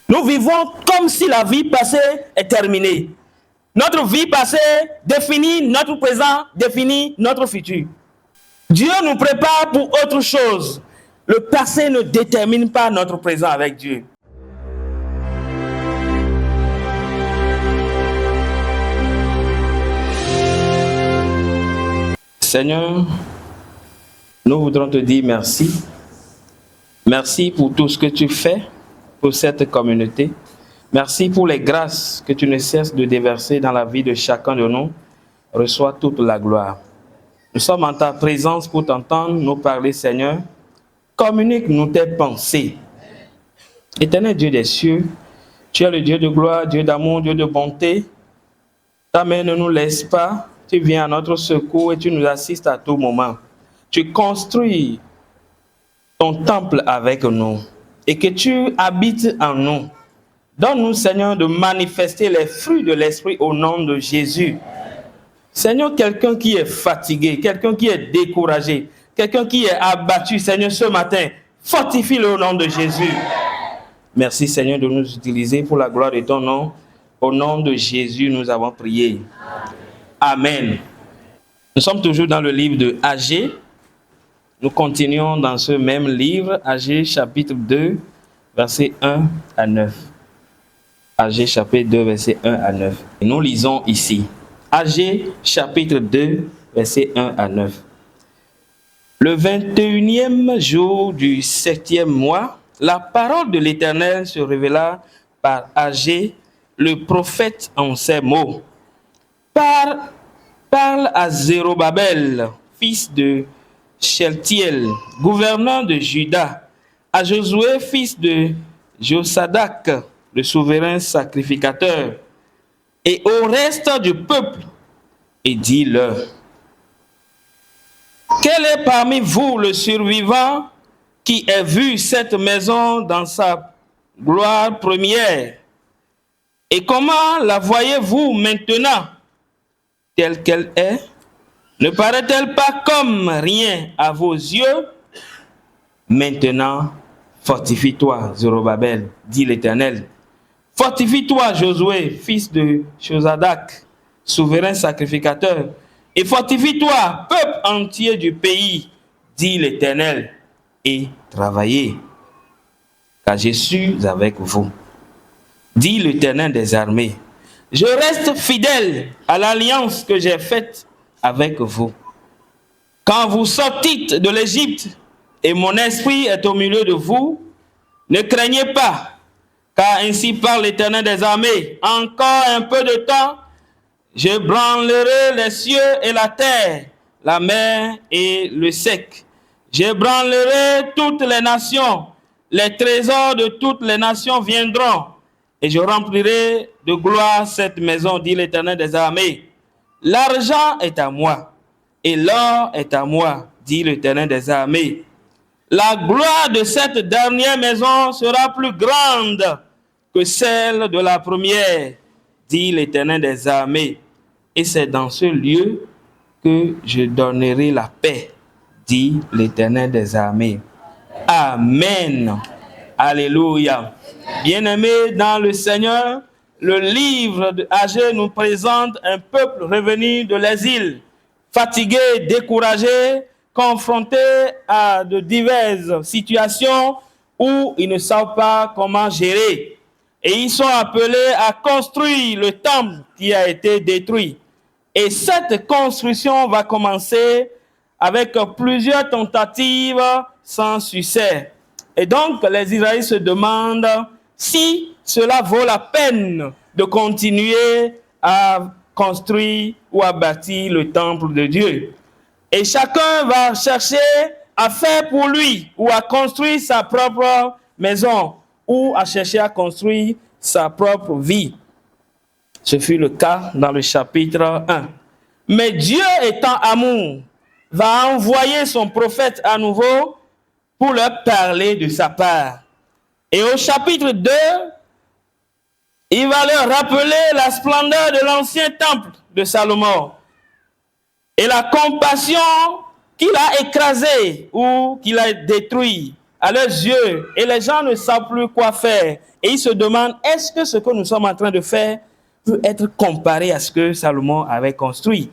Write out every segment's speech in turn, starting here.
Nous vivons comme si la vie passée est terminée. Notre vie passée définit notre présent, définit notre futur. Dieu nous prépare pour autre chose. Le passé ne détermine pas notre présent avec Dieu. Seigneur, nous voudrons te dire merci. Merci pour tout ce que tu fais pour cette communauté. Merci pour les grâces que tu ne cesses de déverser dans la vie de chacun de nous. Reçois toute la gloire. Nous sommes en ta présence pour t'entendre nous parler, Seigneur. Communique-nous tes pensées. Éternel Dieu des cieux, tu es le Dieu de gloire, Dieu d'amour, Dieu de bonté. Ta main ne nous laisse pas. Tu viens à notre secours et tu nous assistes à tout moment. Tu construis ton temple avec nous et que tu habites en nous. Donne-nous, Seigneur, de manifester les fruits de l'Esprit au nom de Jésus. Seigneur, quelqu'un qui est fatigué, quelqu'un qui est découragé, quelqu'un qui est abattu, Seigneur, ce matin, fortifie-le au nom de Jésus. Merci, Seigneur, de nous utiliser pour la gloire de ton nom. Au nom de Jésus, nous avons prié. Amen. Nous sommes toujours dans le livre de Agé. Nous continuons dans ce même livre, Agé chapitre 2, versets 1 à 9. Agé chapitre 2, versets 1 à 9. Et nous lisons ici. Agé chapitre 2, versets 1 à 9. Le 21e jour du 7e mois, la parole de l'Éternel se révéla par Agé, le prophète, en ces mots. Parle à Zérobabel, fils de Shealtiel, gouverneur de Juda, à Josué, fils de Josadak, le souverain sacrificateur, et au reste du peuple, et dis-leur: quel est parmi vous le survivant qui ait vu cette maison dans sa gloire première? Et comment la voyez-vous maintenant telle qu'elle est? Ne paraît-elle pas comme rien à vos yeux? Maintenant, fortifie-toi, Zérobabel, dit l'Éternel. Fortifie-toi, Josué, fils de Josadak, souverain sacrificateur. Et fortifie-toi, peuple entier du pays, dit l'Éternel, et travaillez, car je suis avec vous, dit l'Éternel des armées. Je reste fidèle à l'alliance que j'ai faite avec vous. Quand vous sortîtes de l'Égypte et mon esprit est au milieu de vous, ne craignez pas, car ainsi parle l'Éternel des armées. Encore un peu de temps, je branlerai les cieux et la terre, la mer et le sec. J'ébranlerai toutes les nations. Les trésors de toutes les nations viendront. Et je remplirai de gloire cette maison, dit l'Éternel des armées. L'argent est à moi, et l'or est à moi, dit l'Éternel des armées. La gloire de cette dernière maison sera plus grande que celle de la première, dit l'Éternel des armées. Et c'est dans ce lieu que je donnerai la paix, dit l'Éternel des armées. Amen. Alléluia. Bien-aimés dans le Seigneur, le livre de Agé nous présente un peuple revenu de l'exil, fatigué, découragé, confronté à de diverses situations où ils ne savent pas comment gérer. Et ils sont appelés à construire le temple qui a été détruit. Et cette construction va commencer avec plusieurs tentatives sans succès. Et donc, les Israélites se demandent si cela vaut la peine de continuer à construire ou à bâtir le temple de Dieu. Et chacun va chercher à faire pour lui ou à construire sa propre maison ou à chercher à construire sa propre vie. Ce fut le cas dans le chapitre 1. Mais Dieu étant amour, va envoyer son prophète à nouveau pour leur parler de sa part. Et au chapitre 2, il va leur rappeler la splendeur de l'ancien temple de Salomon et la compassion qu'il a écrasé ou qu'il a détruit à leurs yeux et les gens ne savent plus quoi faire. Et ils se demandent, est-ce que ce que nous sommes en train de faire peut être comparé à ce que Salomon avait construit?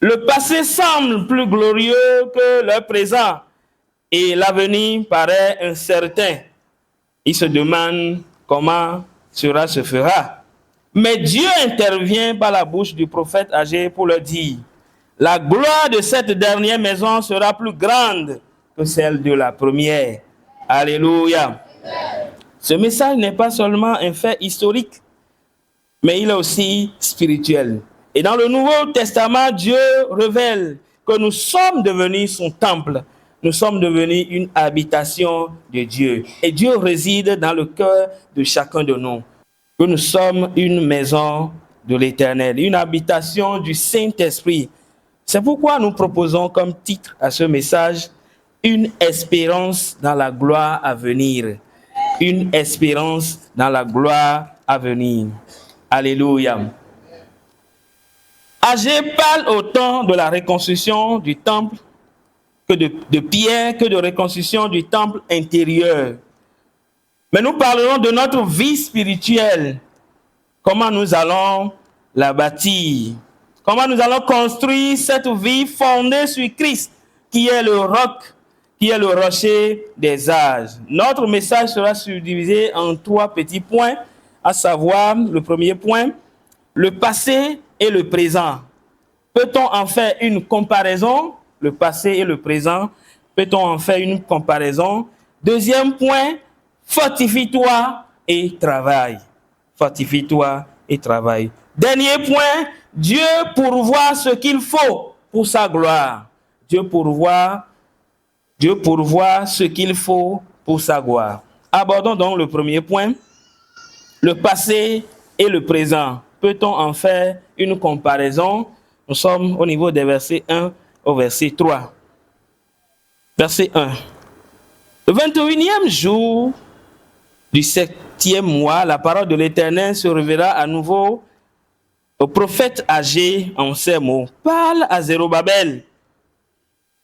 Le passé semble plus glorieux que le présent et l'avenir paraît incertain. Ils se demandent comment cela se fera. Mais Dieu intervient par la bouche du prophète Agé pour leur dire, la gloire de cette dernière maison sera plus grande que celle de la première. Alléluia. Ce message n'est pas seulement un fait historique, mais il est aussi spirituel. Et dans le Nouveau Testament, Dieu révèle que nous sommes devenus son temple. Nous sommes devenus une habitation de Dieu. Et Dieu réside dans le cœur de chacun de nous. Que nous sommes une maison de l'Éternel, une habitation du Saint-Esprit. C'est pourquoi nous proposons comme titre à ce message, une espérance dans la gloire à venir. Une espérance dans la gloire à venir. Alléluia. Agé parle autant de la reconstruction du temple que de Pierre, que de reconstruction du temple intérieur. Mais nous parlerons de notre vie spirituelle. Comment nous allons la bâtir? Comment nous allons construire cette vie fondée sur Christ, qui est le roc, qui est le rocher des âges. Notre message sera subdivisé en 3 petits points, à savoir, le premier point, le passé et le présent. Peut-on en faire une comparaison? Le passé et le présent. Peut-on en faire une comparaison? Deuxième point, fortifie-toi et travaille. Fortifie-toi et travaille. Dernier point, Dieu pourvoit ce qu'il faut pour sa gloire. Dieu pourvoit ce qu'il faut pour sa gloire. Abordons donc le premier point, le passé et le présent. Peut-on en faire une comparaison? Nous sommes au niveau des versets 1 au verset 3. Verset 1. Le 21e jour du 7e mois, la parole de l'Éternel se révéla à nouveau au prophète Agé en ces mots. Parle à Zérubabel,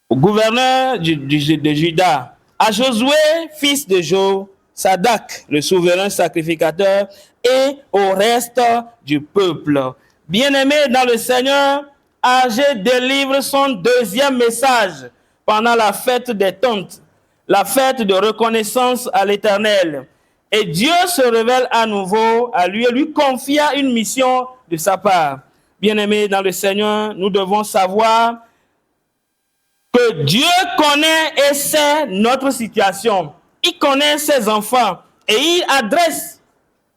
au gouverneur de Juda, à Josué, fils de Josadak, le souverain sacrificateur, et au reste du peuple. Bien-aimé dans le Seigneur, Agé délivre son deuxième message pendant la fête des tentes, la fête de reconnaissance à l'Éternel. Et Dieu se révèle à nouveau à lui et lui confia une mission de sa part. Bien-aimés dans le Seigneur, nous devons savoir que Dieu connaît et sait notre situation. Il connaît ses enfants et il adresse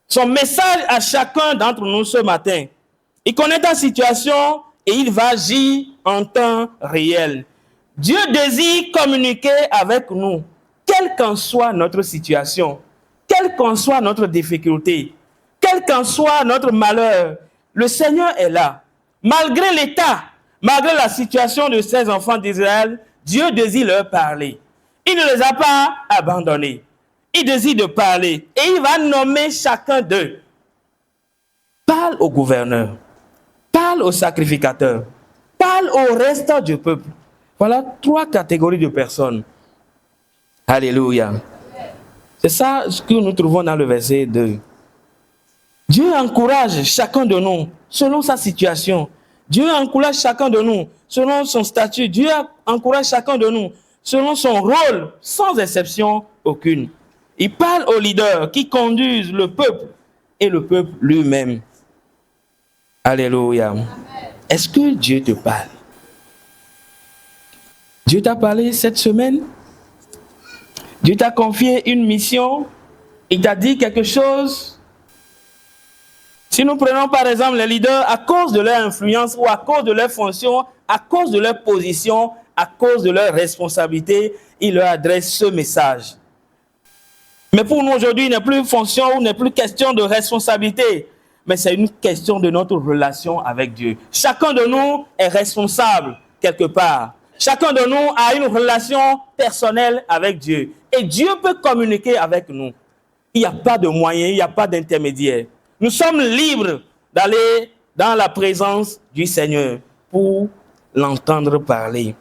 son message à chacun d'entre nous ce matin. Il connaît ta situation et il va agir en temps réel. Dieu désire communiquer avec nous, quelle qu'en soit notre situation, quelle qu'en soit notre difficulté, quel qu'en soit notre malheur. Le Seigneur est là. Malgré l'état, malgré la situation de ces enfants d'Israël, Dieu désire leur parler. Il ne les a pas abandonnés. Il désire de parler et il va nommer chacun d'eux. Parle au gouverneur, parle au sacrificateur, parle au restant du peuple. Voilà 3 catégories de personnes. Alléluia. C'est ça ce que nous trouvons dans le verset 2. Dieu encourage chacun de nous selon sa situation. Dieu encourage chacun de nous selon son statut. Dieu encourage chacun de nous selon son rôle, sans exception aucune. Il parle aux leaders qui conduisent le peuple et le peuple lui-même. Alléluia. Est-ce que Dieu te parle? Dieu t'a parlé cette semaine? Dieu t'a confié une mission? Il t'a dit quelque chose? Si nous prenons par exemple les leaders, à cause de leur influence ou à cause de leur fonction, à cause de leur position, à cause de leur responsabilité, ils leur adressent ce message. Mais pour nous aujourd'hui, il n'est plus fonction, il n'est plus question de responsabilité, mais c'est une question de notre relation avec Dieu. Chacun de nous est responsable quelque part. Chacun de nous a une relation personnelle avec Dieu. Et Dieu peut communiquer avec nous. Il n'y a pas de moyen, il n'y a pas d'intermédiaire. Nous sommes libres d'aller dans la présence du Seigneur pour l'entendre parler.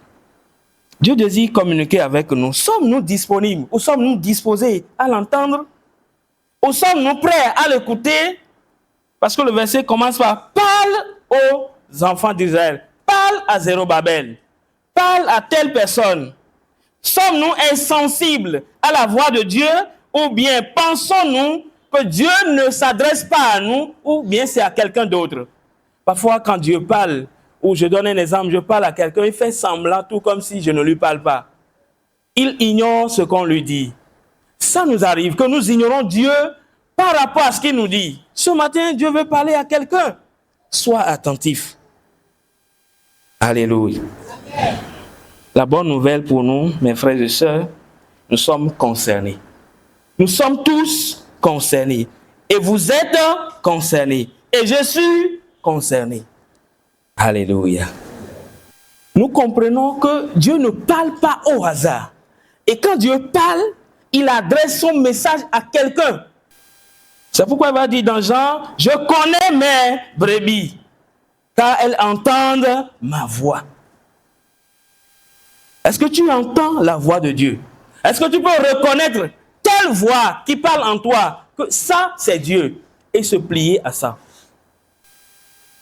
Dieu désire communiquer avec nous. Sommes-nous disponibles ou sommes-nous disposés à l'entendre? Ou sommes-nous prêts à l'écouter? Parce que le verset commence par « Parle aux enfants d'Israël, parle à Zérubabel, parle à telle personne ». Sommes-nous insensibles à la voix de Dieu ou bien pensons-nous que Dieu ne s'adresse pas à nous ou bien c'est à quelqu'un d'autre? Parfois, quand Dieu parle, ou je donne un exemple, je parle à quelqu'un, il fait semblant tout comme si je ne lui parle pas. Il ignore ce qu'on lui dit. Ça nous arrive, que nous ignorons Dieu par rapport à ce qu'il nous dit. Ce matin, Dieu veut parler à quelqu'un. Sois attentif. Alléluia. Amen. La bonne nouvelle pour nous, mes frères et sœurs, nous sommes concernés. Nous sommes tous concernés. Et vous êtes concernés. Et je suis concerné. Alléluia. Nous comprenons que Dieu ne parle pas au hasard. Et quand Dieu parle, il adresse son message à quelqu'un. C'est pourquoi il va dire dans Jean, je connais mes brebis, car elles entendent ma voix. Est-ce que tu entends la voix de Dieu? Est-ce que tu peux reconnaître telle voix qui parle en toi, que ça c'est Dieu, et se plier à ça?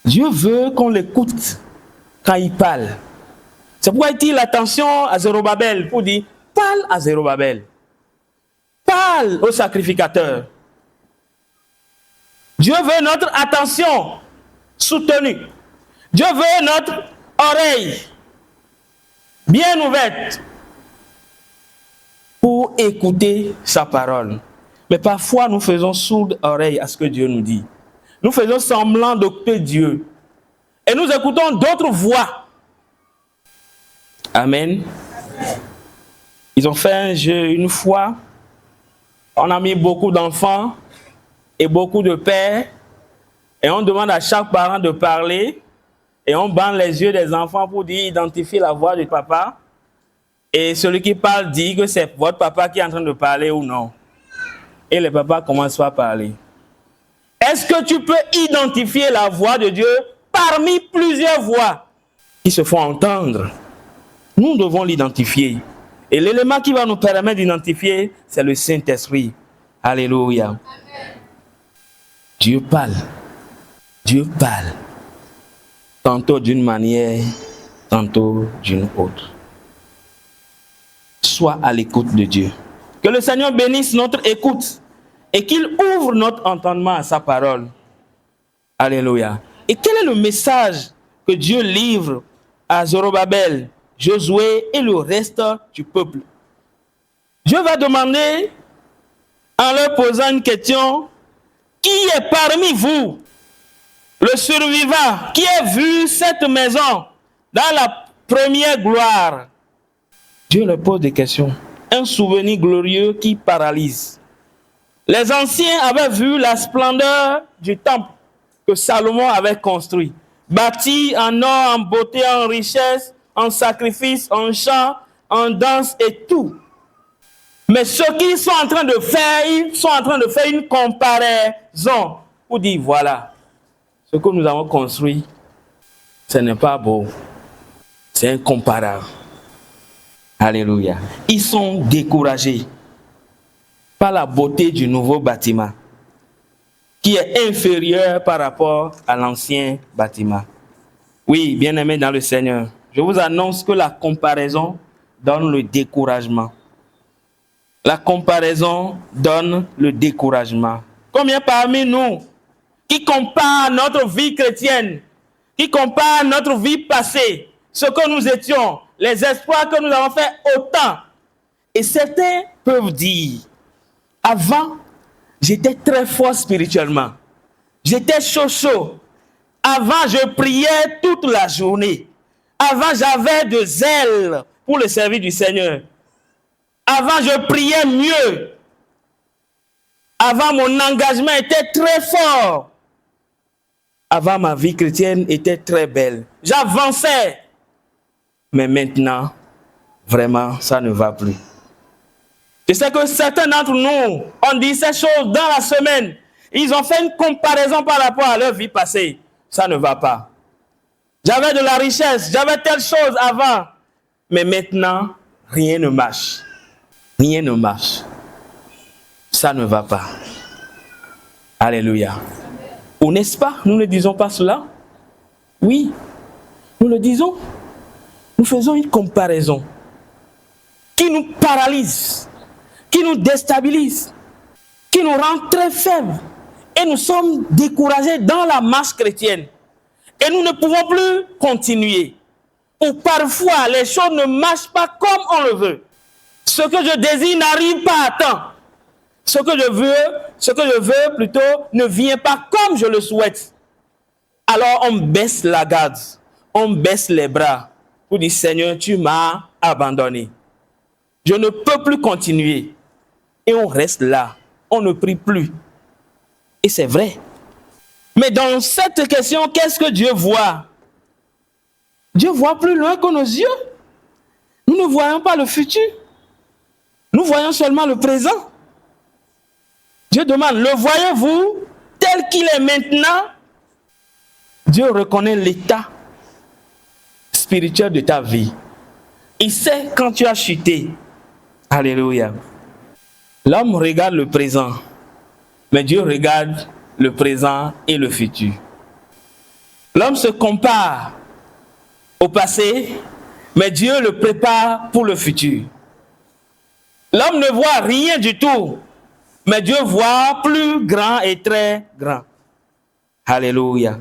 Dieu veut qu'on l'écoute quand il parle. C'est pourquoi il tire l'attention à Zérubabel pour dire, parle à Zérubabel. Parle au sacrificateur. Dieu veut notre attention soutenue. Dieu veut notre oreille bien ouverte pour écouter sa parole. Mais parfois, nous faisons sourde oreille à ce que Dieu nous dit. Nous faisons semblant d'écouter Dieu. Et nous écoutons d'autres voix. Amen. Ils ont fait un jeu une fois. On a mis beaucoup d'enfants et beaucoup de pères. Et on demande à chaque parent de parler. Et on bande les yeux des enfants pour identifier la voix du papa. Et celui qui parle dit que c'est votre papa qui est en train de parler ou non. Et le papa commence par parler. Est-ce que tu peux identifier la voix de Dieu parmi plusieurs voix qui se font entendre? Nous devons l'identifier. Et l'élément qui va nous permettre d'identifier, c'est le Saint-Esprit. Alléluia. Amen. Dieu parle. Dieu parle. Tantôt d'une manière, tantôt d'une autre. Sois à l'écoute de Dieu. Que le Seigneur bénisse notre écoute et qu'il ouvre notre entendement à sa parole. Alléluia. Et quel est le message que Dieu livre à Zorobabel, Josué et le reste du peuple? Dieu va demander, en leur posant une question, qui est parmi vous le survivant qui a vu cette maison dans la première gloire? Dieu leur pose des questions. Un souvenir glorieux qui paralyse. Les anciens avaient vu la splendeur du temple que Salomon avait construit, bâti en or, en beauté, en richesse, en sacrifice, en chant, en danse et tout. Mais ce qu'ils sont en train de faire, ils sont en train de faire une comparaison pour dire, voilà, ce que nous avons construit, ce n'est pas beau, c'est incomparable. Alléluia. Ils sont découragés par la beauté du nouveau bâtiment, qui est inférieur par rapport à l'ancien bâtiment. Oui, bien-aimés dans le Seigneur, je vous annonce que la comparaison donne le découragement. La comparaison donne le découragement. Combien parmi nous qui comparent notre vie chrétienne, qui comparent notre vie passée, ce que nous étions, les espoirs que nous avons fait autant. Et certains peuvent dire, avant, j'étais très fort spirituellement. J'étais chaud. Avant, je priais toute la journée. Avant, j'avais de zèle pour le service du Seigneur. Avant, je priais mieux. Avant, mon engagement était très fort. Avant, ma vie chrétienne était très belle. J'avançais. Mais maintenant, vraiment, ça ne va plus. Je sais que certains d'entre nous ont dit ces choses dans la semaine. Ils ont fait une comparaison par rapport à leur vie passée. Ça ne va pas. J'avais de la richesse, j'avais telle chose avant. mais maintenant, rien ne marche. Rien ne marche. Ça ne va pas. Alléluia. Ou n'est-ce pas? Nous ne disons pas cela? Oui, nous le disons. Nous faisons une comparaison qui nous paralyse, qui nous déstabilise, qui nous rend très faibles. Et nous sommes découragés dans la marche chrétienne. Et nous ne pouvons plus continuer. Ou parfois, les choses ne marchent pas comme on le veut. Ce que je désire n'arrive pas à temps. Ce que je veux plutôt ne vient pas comme je le souhaite. Alors on baisse la garde, on baisse les bras pour dire Seigneur, tu m'as abandonné. Je ne peux plus continuer. Et on reste là, on ne prie plus. Et c'est vrai. Mais dans cette question, qu'est-ce que Dieu voit? Dieu voit plus loin que nos yeux. Nous ne voyons pas le futur. Nous voyons seulement le présent. Dieu demande, le voyez-vous tel qu'il est maintenant? Dieu reconnaît l'état spirituel de ta vie. Il sait quand tu as chuté. Alléluia. L'homme regarde le présent, mais Dieu regarde le présent et le futur. L'homme se compare au passé, mais Dieu le prépare pour le futur. L'homme ne voit rien du tout, mais Dieu voit plus grand et très grand. Alléluia.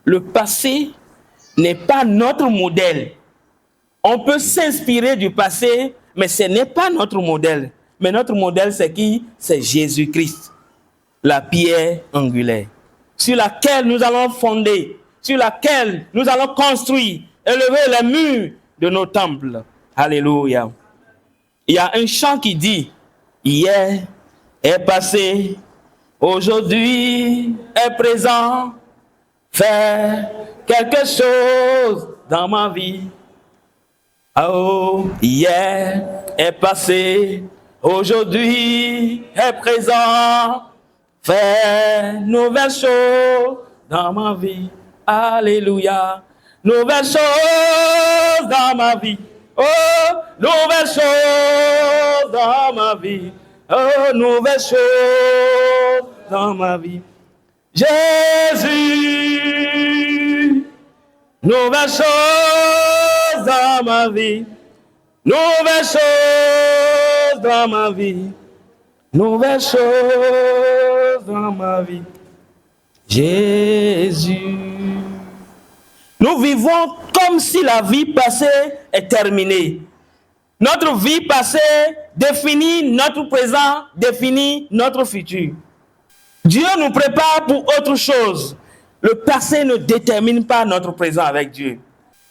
Le passé n'est pas notre modèle. On peut s'inspirer du passé, mais ce n'est pas notre modèle. Mais notre modèle, c'est qui? C'est Jésus-Christ, la pierre angulaire, sur laquelle nous allons fonder, sur laquelle nous allons construire, élever les murs de nos temples. Alléluia. Il y a un chant qui dit, hier est passé, aujourd'hui est présent, faire quelque chose dans ma vie. Oh, hier est passé, aujourd'hui est présent, faire nouvelles choses dans ma vie. Alléluia. Nouvelles choses dans ma vie. Oh, nouvelles choses dans ma vie. Oh, nouvelles choses dans ma vie. Jésus, nouvelles choses dans ma vie. Nouvelles choses dans ma vie. Nouvelles choses dans ma vie. Jésus. Nous vivons comme si la vie passée est terminée. Notre vie passée définit notre présent, définit notre futur. Dieu nous prépare pour autre chose. Le passé ne détermine pas notre présent avec Dieu.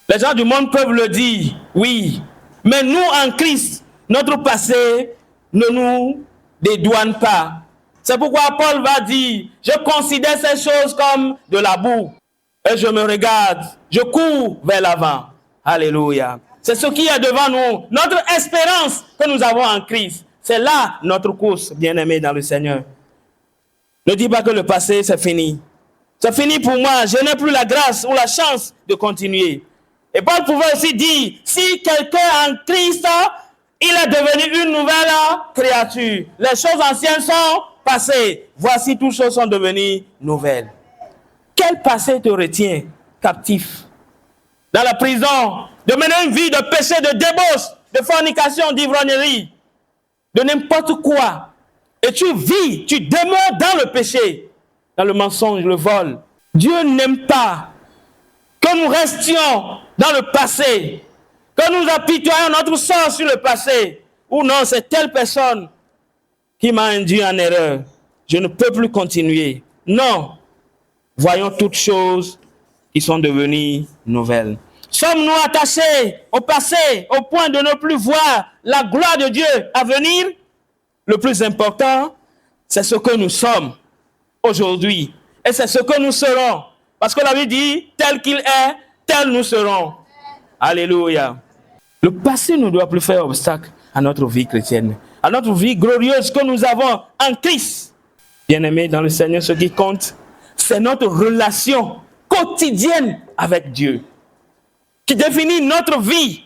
Les gens du monde peuvent le dire, oui. Mais nous, en Christ, notre passé ne nous dédouane pas. C'est pourquoi Paul va dire, je considère ces choses comme de la boue. Et je me regarde, je cours vers l'avant. Alléluia. C'est ce qui est devant nous. Notre espérance que nous avons en Christ. C'est là notre course, bien-aimés dans le Seigneur. Ne dis pas que le passé, c'est fini. C'est fini pour moi. Je n'ai plus la grâce ou la chance de continuer. Et Paul pouvait aussi dire, si quelqu'un en Christ, il est devenu une nouvelle créature. Les choses anciennes sont passées. Voici, toutes choses sont devenues nouvelles. Quel passé te retient captif? Dans la prison, de mener une vie de péché, de débauche, de fornication, d'ivrognerie, de n'importe quoi. Et tu vis, tu demeures dans le péché, dans le mensonge, le vol. Dieu n'aime pas que nous restions dans le passé, que nous apitoyons notre sort sur le passé. Ou non, c'est telle personne qui m'a induit en erreur. Je ne peux plus continuer. Non. Voyons toutes choses qui sont devenues nouvelles. Sommes-nous attachés au passé au point de ne plus voir la gloire de Dieu à venir? Le plus important, c'est ce que nous sommes aujourd'hui. Et c'est ce que nous serons. Parce que la Bible dit, tel qu'il est, tel nous serons. Alléluia. Le passé ne doit plus faire obstacle à notre vie chrétienne, à notre vie glorieuse que nous avons en Christ. Bien-aimés dans le Seigneur, ce qui compte, c'est notre relation quotidienne avec Dieu, qui définit notre vie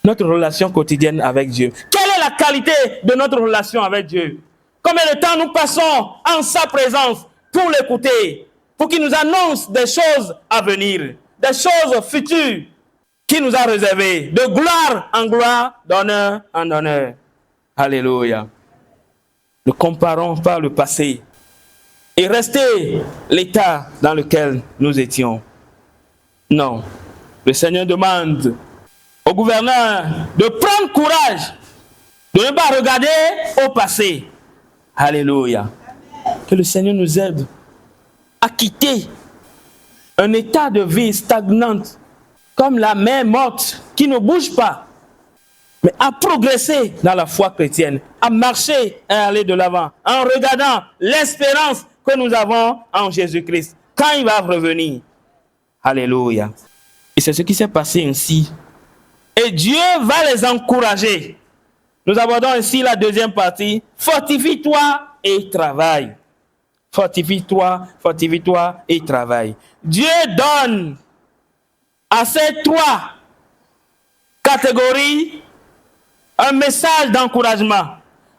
notre relation quotidienne avec Dieu? Quelle est la qualité de notre relation avec Dieu? Combien de temps nous passons en sa présence pour l'écouter, pour qu'il nous annonce des choses à venir, des choses futures qu'il nous a réservées, de gloire en gloire, d'honneur en honneur. Alléluia. Ne comparons pas le passé et rester l'état dans lequel nous étions. Non. Le Seigneur demande au gouverneur de prendre courage, de ne pas regarder au passé. Alléluia. Que le Seigneur nous aide à quitter un état de vie stagnante, comme la mer morte qui ne bouge pas, mais à progresser dans la foi chrétienne, à marcher et à aller de l'avant, en regardant l'espérance que nous avons en Jésus-Christ, quand il va revenir. Alléluia. Et c'est ce qui s'est passé ainsi. Et Dieu va les encourager. Nous abordons ainsi la deuxième partie. Fortifie-toi et travaille. Fortifie-toi, fortifie-toi et travaille. Dieu donne à ces trois catégories un message d'encouragement.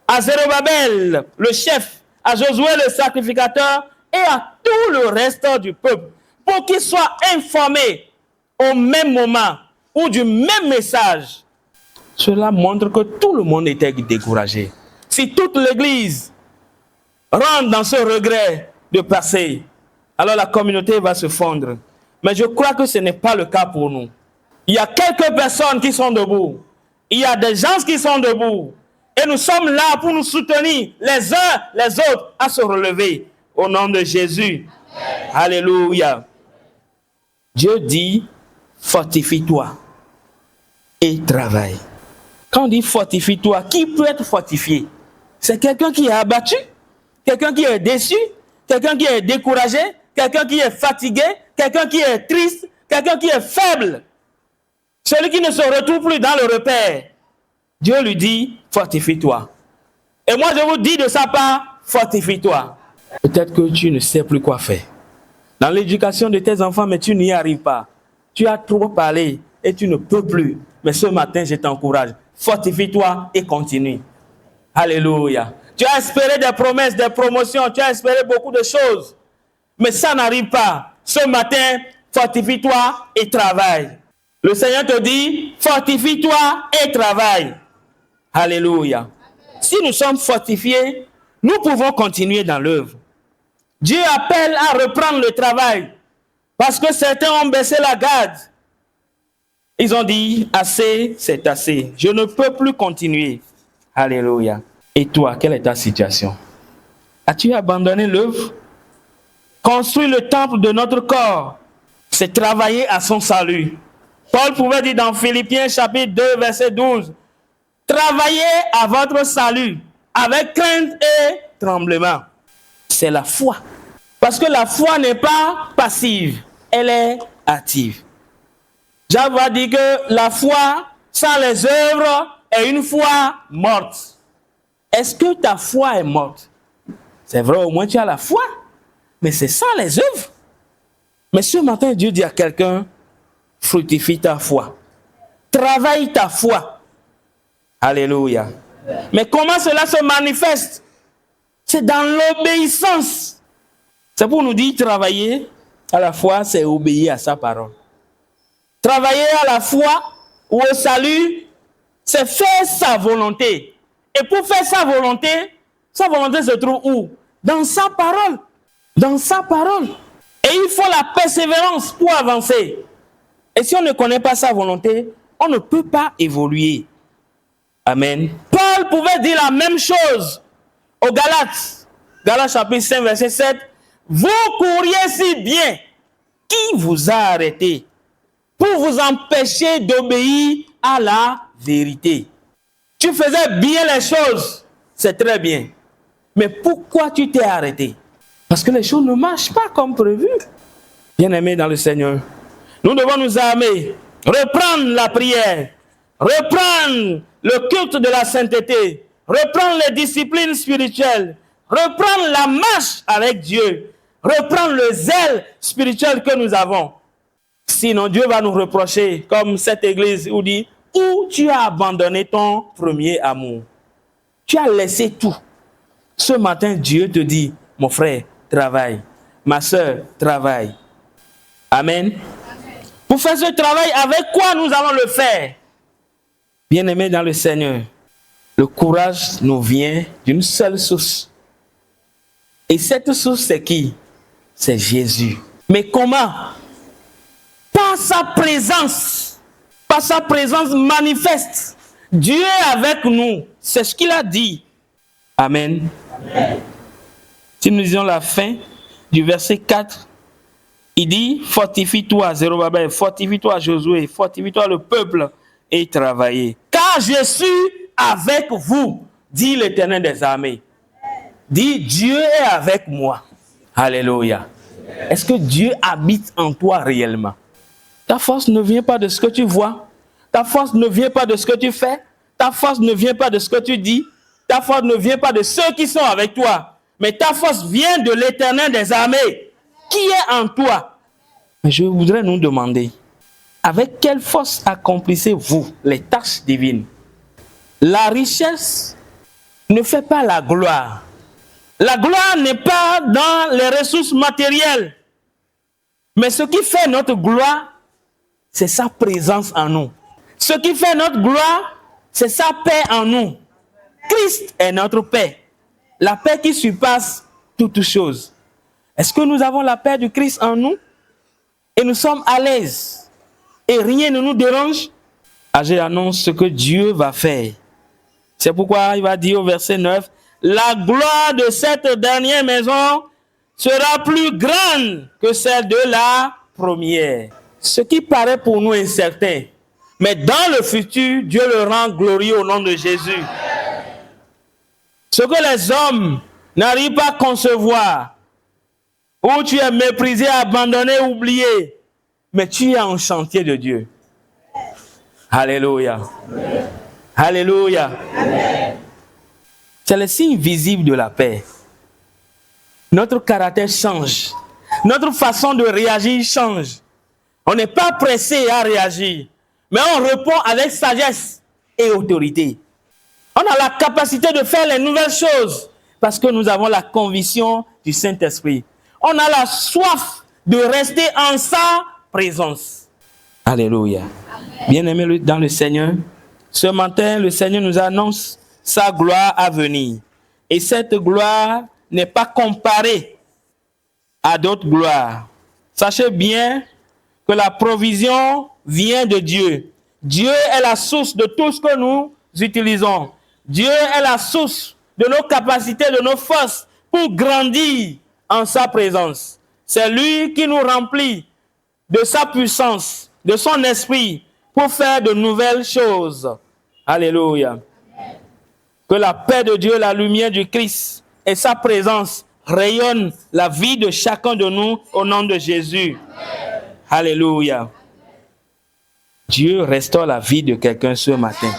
À Zérubabel, le chef, à Josué, le sacrificateur, et à tout le reste du peuple, pour qu'ils soient informés au même moment ou du même message. Cela montre que tout le monde était découragé. Si toute l'Église rentre dans ce regret de passé, alors la communauté va se fondre. Mais je crois que ce n'est pas le cas pour nous. Il y a quelques personnes qui sont debout. Il y a des gens qui sont debout. Et nous sommes là pour nous soutenir les uns les autres à se relever. Au nom de Jésus. Amen. Alléluia. Dieu dit, fortifie-toi et travaille. Quand on dit fortifie-toi, qui peut être fortifié? C'est quelqu'un qui est abattu, quelqu'un qui est déçu, quelqu'un qui est découragé, quelqu'un qui est fatigué, quelqu'un qui est triste, quelqu'un qui est faible. Celui qui ne se retrouve plus dans le repère. Dieu lui dit, fortifie-toi. Et moi je vous dis de sa part, fortifie-toi. Peut-être que tu ne sais plus quoi faire dans l'éducation de tes enfants, mais tu n'y arrives pas. Tu as trop parlé et tu ne peux plus. Mais ce matin, je t'encourage. Fortifie-toi et continue. Alléluia. Tu as espéré des promesses, des promotions, tu as espéré beaucoup de choses. Mais ça n'arrive pas. Ce matin, fortifie-toi et travaille. Le Seigneur te dit, fortifie-toi et travaille. Alléluia. Si nous sommes fortifiés, nous pouvons continuer dans l'œuvre. Dieu appelle à reprendre le travail. Parce que certains ont baissé la garde. Ils ont dit, assez, c'est assez. Je ne peux plus continuer. Alléluia. Et toi, quelle est ta situation? As-tu abandonné l'œuvre? Construire le temple de notre corps, c'est travailler à son salut. Paul pouvait dire dans Philippiens chapitre 2, verset 12, travaillez à votre salut avec crainte et tremblement. C'est la foi. Parce que la foi n'est pas passive, elle est active. Jacques va dire que la foi sans les œuvres est une foi morte. Est-ce que ta foi est morte? C'est vrai, au moins tu as la foi, mais c'est sans les œuvres. Mais ce matin, Dieu dit à quelqu'un, fructifie ta foi. Travaille ta foi. Alléluia. Mais comment cela se manifeste? C'est dans l'obéissance. C'est pour nous dire, travailler à la foi, c'est obéir à sa parole. Travailler à la foi ou au salut, c'est faire sa volonté. Et pour faire sa volonté se trouve où? Dans sa parole. Dans sa parole. Et il faut la persévérance pour avancer. Et si on ne connaît pas sa volonté, on ne peut pas évoluer. Amen. Paul pouvait dire la même chose aux Galates. Galates chapitre 5, verset 7. Vous couriez si bien. Qui vous a arrêté pour vous empêcher d'obéir à la vérité? Tu faisais bien les choses, c'est très bien. Mais pourquoi tu t'es arrêté? Parce que les choses ne marchent pas comme prévu. Bien-aimés dans le Seigneur, nous devons nous armer, reprendre la prière, reprendre le culte de la sainteté, reprendre les disciplines spirituelles, reprendre la marche avec Dieu, reprendre le zèle spirituel que nous avons. Sinon, Dieu va nous reprocher, comme cette église où dit, où tu as abandonné ton premier amour. Tu as laissé tout. Ce matin, Dieu te dit, mon frère, travaille. Ma soeur, travaille. Amen. Pour faire ce travail, avec quoi nous allons le faire? Bien-aimés dans le Seigneur, le courage nous vient d'une seule source. Et cette source, c'est qui? C'est Jésus. Mais comment? Par sa présence. Par sa présence manifeste. Dieu est avec nous. C'est ce qu'il a dit. Amen. Amen. Si nous lisons la fin du verset 4, il dit, fortifie-toi, Zérubabel, fortifie-toi, Josué, fortifie-toi le peuple et travaillez. Car je suis avec vous, dit l'Éternel des armées. Dit, Dieu est avec moi. Alléluia. Est-ce que Dieu habite en toi réellement? Ta force ne vient pas de ce que tu vois. Ta force ne vient pas de ce que tu fais. Ta force ne vient pas de ce que tu dis. Ta force ne vient pas de ceux qui sont avec toi. Mais ta force vient de l'Éternel des armées, qui est en toi. Mais je voudrais nous demander, avec quelle force accomplissez-vous les tâches divines? La richesse ne fait pas la gloire. La gloire n'est pas dans les ressources matérielles. Mais ce qui fait notre gloire, c'est sa présence en nous. Ce qui fait notre gloire, c'est sa paix en nous. Christ est notre paix. La paix qui surpasse toutes choses. Est-ce que nous avons la paix du Christ en nous? Et nous sommes à l'aise. Et rien ne nous dérange? Agé annonce ce que Dieu va faire. C'est pourquoi il va dire au verset 9, la gloire de cette dernière maison sera plus grande que celle de la première. Ce qui paraît pour nous incertain, mais dans le futur, Dieu le rend glorieux au nom de Jésus. Ce que les hommes n'arrivent pas à concevoir, où tu es méprisé, abandonné, oublié, mais tu es en chantier de Dieu. Alléluia. Amen. Alléluia. Amen. C'est le signe visible de la paix. Notre caractère change. Notre façon de réagir change. On n'est pas pressé à réagir, mais on répond avec sagesse et autorité. On a la capacité de faire les nouvelles choses parce que nous avons la conviction du Saint-Esprit. On a la soif de rester en sa présence. Alléluia. Bien-aimés dans le Seigneur, ce matin, le Seigneur nous annonce sa gloire à venir. Et cette gloire n'est pas comparée à d'autres gloires. Sachez bien que la provision vient de Dieu. Dieu est la source de tout ce que nous utilisons. Dieu est la source de nos capacités, de nos forces pour grandir en sa présence. C'est lui qui nous remplit de sa puissance, de son esprit pour faire de nouvelles choses. Alléluia. Que la paix de Dieu, la lumière du Christ et sa présence rayonnent la vie de chacun de nous au nom de Jésus. Alléluia. Dieu restaure la vie de quelqu'un ce matin.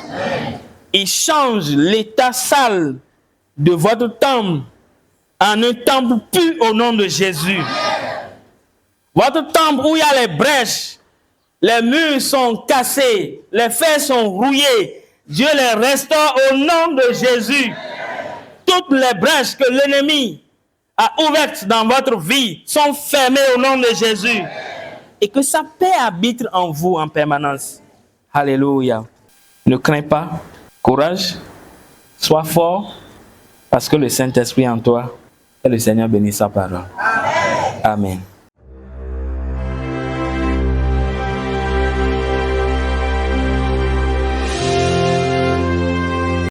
Il change l'état sale de votre temple en un temple pur au nom de Jésus. Votre temple où il y a les brèches, les murs sont cassés, les fers sont rouillés. Dieu les restaure au nom de Jésus. Toutes les brèches que l'ennemi a ouvertes dans votre vie sont fermées au nom de Jésus. Et que sa paix habite en vous en permanence. Alléluia. Ne crains pas. Courage. Sois fort. Parce que le Saint-Esprit en toi et le Seigneur bénit sa parole. Amen. Amen.